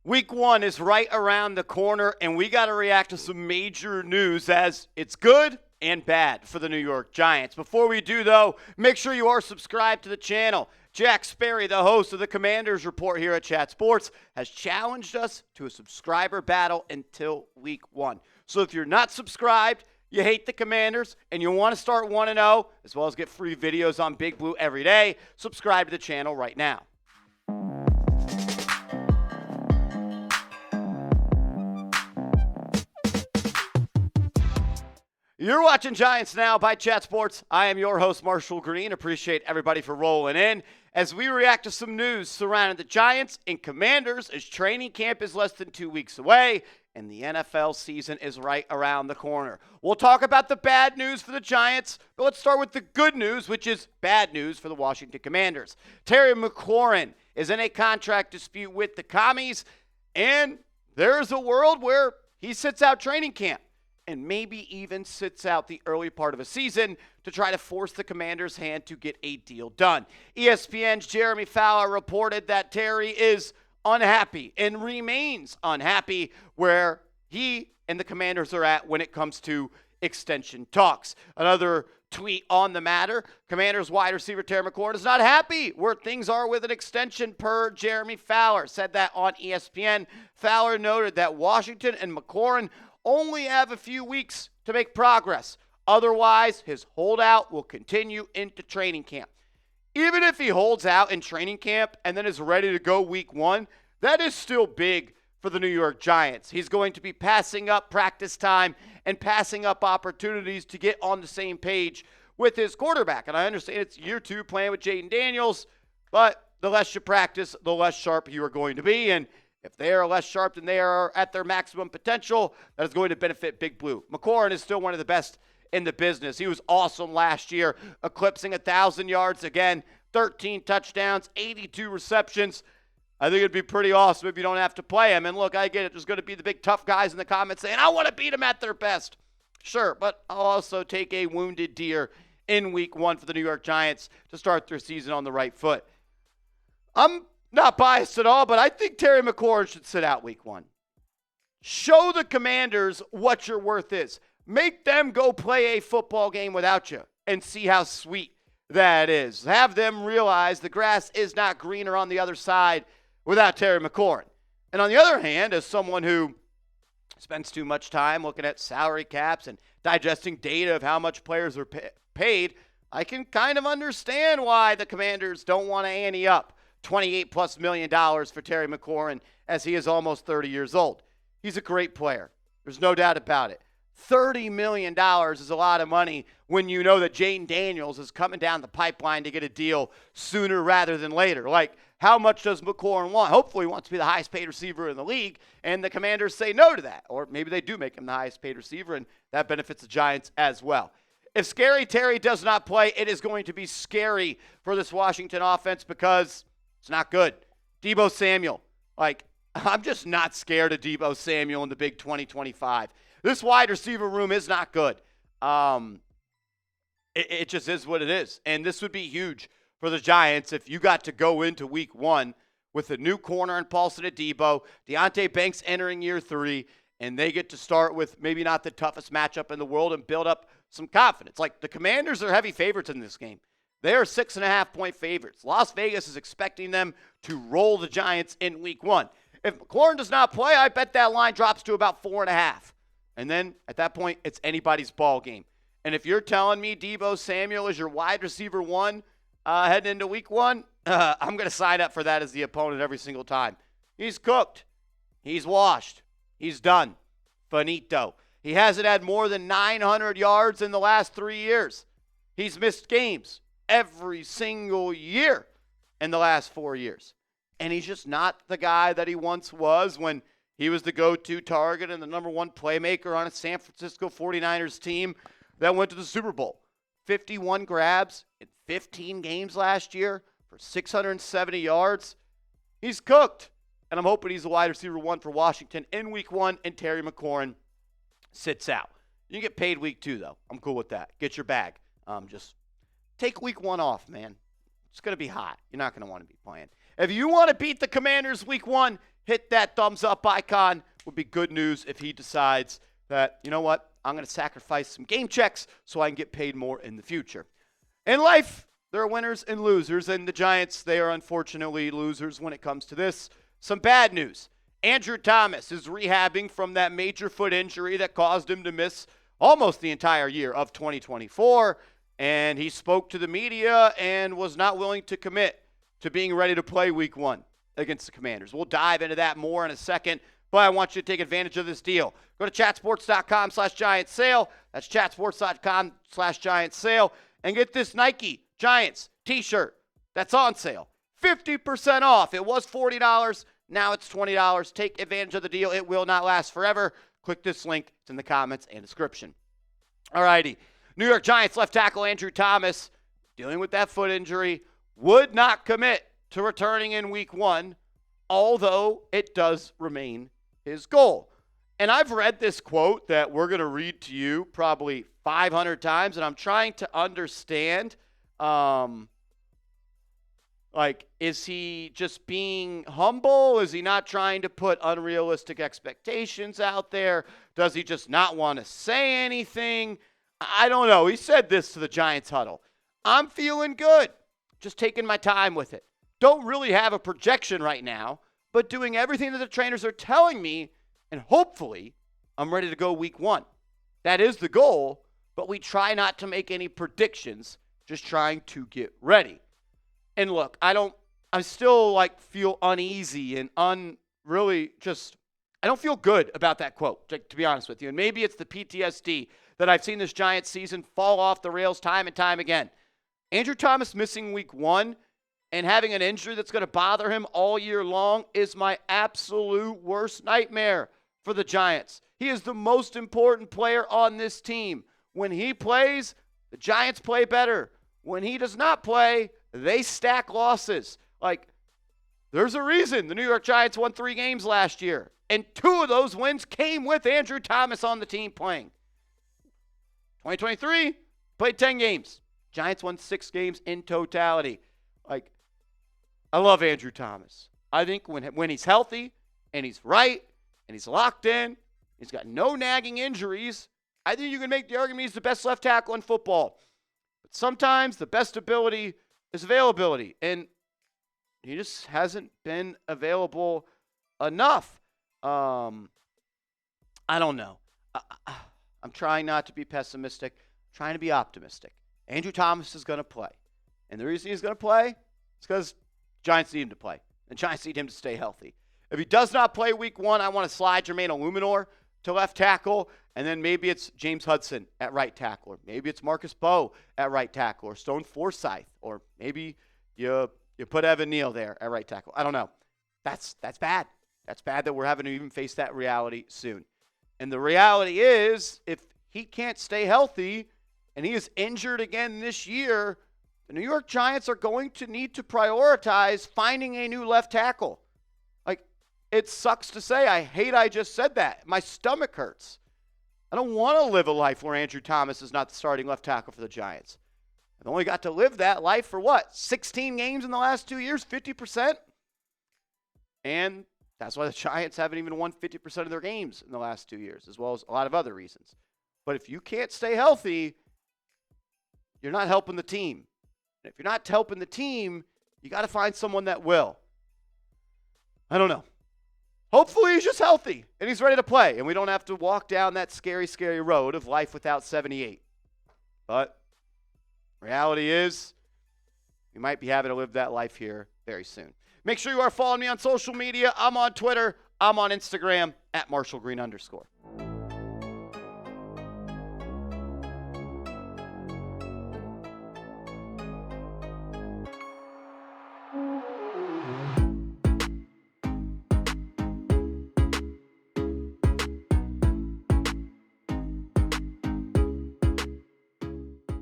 Week 1 is right around the corner, and we got to react to some major news as it's good and bad for the New York Giants. Before we do, though, make sure you are subscribed to the channel. Jack Sperry, the host of the Commanders Report here at Chat Sports, has challenged us to a subscriber battle until Week 1. So if you're not subscribed, you hate the Commanders, and you want to start 1-0, as well as get free videos on Big Blue every day, subscribe to the channel right now. You're watching Giants Now by Chat Sports. I am your host, Marshall Green. Appreciate everybody for rolling in as we react to some news surrounding the Giants and Commanders as training camp is less than 2 weeks away and the NFL season is right around the corner. We'll talk about the bad news for the Giants, but let's start with the good news, which is bad news for the Washington Commanders. Terry McLaurin is in a contract dispute with the Commies, and there's a world where he sits out training camp and maybe even sits out the early part of a season to try to force the Commanders' hand to get a deal done. ESPN's Jeremy Fowler reported that Terry is unhappy and remains unhappy where he and the Commanders are at when it comes to extension talks. Another tweet on the matter, Commanders wide receiver Terry McLaurin is not happy where things are with an extension per Jeremy Fowler. Said that on ESPN. Fowler noted that Washington and McLaurin only have a few weeks to make progress. Otherwise, his holdout will continue into training camp. Even if he holds out in training camp and then is ready to go week 1, that is still big for the New York Giants. He's going to be passing up practice time and passing up opportunities to get on the same page with his quarterback. And I understand it's year 2 playing with Jaden Daniels, but the less you practice, the less sharp you are going to be. And if they are less sharp than they are at their maximum potential, that is going to benefit Big Blue. McLaurin is still one of the best in the business. He was awesome last year, eclipsing 1,000 yards again, 13 touchdowns, 82 receptions. I think it'd be pretty awesome if you don't have to play him. And look, I get it. There's going to be the big tough guys in the comments saying, I want to beat him at their best. Sure, but I'll also take a wounded deer in week 1 for the New York Giants to start their season on the right foot. I'm not biased at all, but I think Terry McLaurin should sit out week 1. Show the Commanders what your worth is. Make them go play a football game without you and see how sweet that is. Have them realize the grass is not greener on the other side without Terry McLaurin. And on the other hand, as someone who spends too much time looking at salary caps and digesting data of how much players are paid, I can kind of understand why the Commanders don't want to ante up $28+ million for Terry McLaurin as he is almost 30 years old. He's a great player. There's no doubt about it. $30 million is a lot of money when you know that Jaden Daniels is coming down the pipeline to get a deal sooner rather than later. Like, how much does McLaurin want? Hopefully he wants to be the highest paid receiver in the league, and the Commanders say no to that. Or maybe they do make him the highest paid receiver, and that benefits the Giants as well. If Scary Terry does not play, it is going to be scary for this Washington offense because it's not good. Deebo Samuel, I'm just not scared of Deebo Samuel in the big 2025. This wide receiver room is not good. It just is what it is. And this would be huge for the Giants if you got to go into week 1 with a new corner and Paulson at Deebo, Deonte Banks entering year 3, and they get to start with maybe not the toughest matchup in the world and build up some confidence. Like, the Commanders are heavy favorites in this game. They are 6.5-point favorites. Las Vegas is expecting them to roll the Giants in week 1. If McLaurin does not play, I bet that line drops to about 4.5. And then at that point, it's anybody's ball game. And if you're telling me Deebo Samuel is your wide receiver 1 heading into week 1, I'm going to sign up for that as the opponent every single time. He's cooked. He's washed. He's done. Finito. He hasn't had more than 900 yards in the last 3 years. He's missed games every single year in the last 4 years. And he's just not the guy that he once was when he was the go-to target and the number 1 playmaker on a San Francisco 49ers team that went to the Super Bowl. 51 grabs in 15 games last year for 670 yards. He's cooked. And I'm hoping he's the wide receiver 1 for Washington in week 1 and Terry McLaurin sits out. You get paid week 2, though. I'm cool with that. Get your bag. Just take week 1 off, man. It's going to be hot. You're not going to want to be playing. If you want to beat the Commanders week 1, hit that thumbs up icon. Would be good news if he decides that, you know what, I'm going to sacrifice some game checks so I can get paid more in the future. In life, there are winners and losers, and the Giants, they are unfortunately losers when it comes to this. Some bad news. Andrew Thomas is rehabbing from that major foot injury that caused him to miss almost the entire year of 2024, and he spoke to the media and was not willing to commit to being ready to play week 1 against the Commanders. We'll dive into that more in a second, but I want you to take advantage of this deal. Go to chatsports.com/Giants sale. That's chatsports.com/Giants sale, and get this Nike Giants t-shirt that's on sale. 50% off. It was $40. Now it's $20. Take advantage of the deal. It will not last forever. Click this link. It's in the comments and description. All righty. New York Giants left tackle Andrew Thomas, dealing with that foot injury, would not commit to returning in week 1, although it does remain his goal. And I've read this quote that we're going to read to you probably 500 times, and I'm trying to understand, is he just being humble? Is he not trying to put unrealistic expectations out there? Does he just not want to say anything? I don't know. He said this to the Giants huddle. I'm feeling good. Just taking my time with it. Don't really have a projection right now, but doing everything that the trainers are telling me, and hopefully I'm ready to go week 1. That is the goal, but we try not to make any predictions, just trying to get ready. And look, I still feel uneasy and I don't feel good about that quote, to be honest with you. And maybe it's the PTSD that I've seen this Giants season fall off the rails time and time again. Andrew Thomas missing week 1 and having an injury that's going to bother him all year long is my absolute worst nightmare for the Giants. He is the most important player on this team. When he plays, the Giants play better. When he does not play, they stack losses. There's a reason the New York Giants won 3 games last year, and 2 of those wins came with Andrew Thomas on the team playing. 2023, played 10 games. Giants won 6 games in totality. I love Andrew Thomas. I think when he's healthy and he's right and he's locked in, he's got no nagging injuries, I think you can make the argument he's the best left tackle in football. But sometimes the best ability is availability, and he just hasn't been available enough. I don't know. I'm trying not to be pessimistic. I'm trying to be optimistic. Andrew Thomas is going to play. And the reason he's going to play is because Giants need him to play. The Giants need him to stay healthy. If he does not play week 1, I want to slide Jermaine Illuminor to left tackle, and then maybe it's James Hudson at right tackle, or maybe it's Marcus Bowe at right tackle, or Stone Forsythe, or maybe you put Evan Neal there at right tackle. I don't know. That's bad. That's bad that we're having to even face that reality soon. And the reality is, if he can't stay healthy and he is injured again this year, the New York Giants are going to need to prioritize finding a new left tackle. It sucks to say. I just said that. My stomach hurts. I don't want to live a life where Andrew Thomas is not the starting left tackle for the Giants. I've only got to live that life for 16 games in the last 2 years, 50%? And that's why the Giants haven't even won 50% of their games in the last 2 years, as well as a lot of other reasons. But if you can't stay healthy, you're not helping the team. And if you're not helping the team, you got to find someone that will. I don't know. Hopefully he's just healthy and he's ready to play, and we don't have to walk down that scary, scary road of life without 78. But reality is, we might be having to live that life here very soon. Make sure you are following me on social media. I'm on Twitter. I'm on Instagram @MarshallGreen_.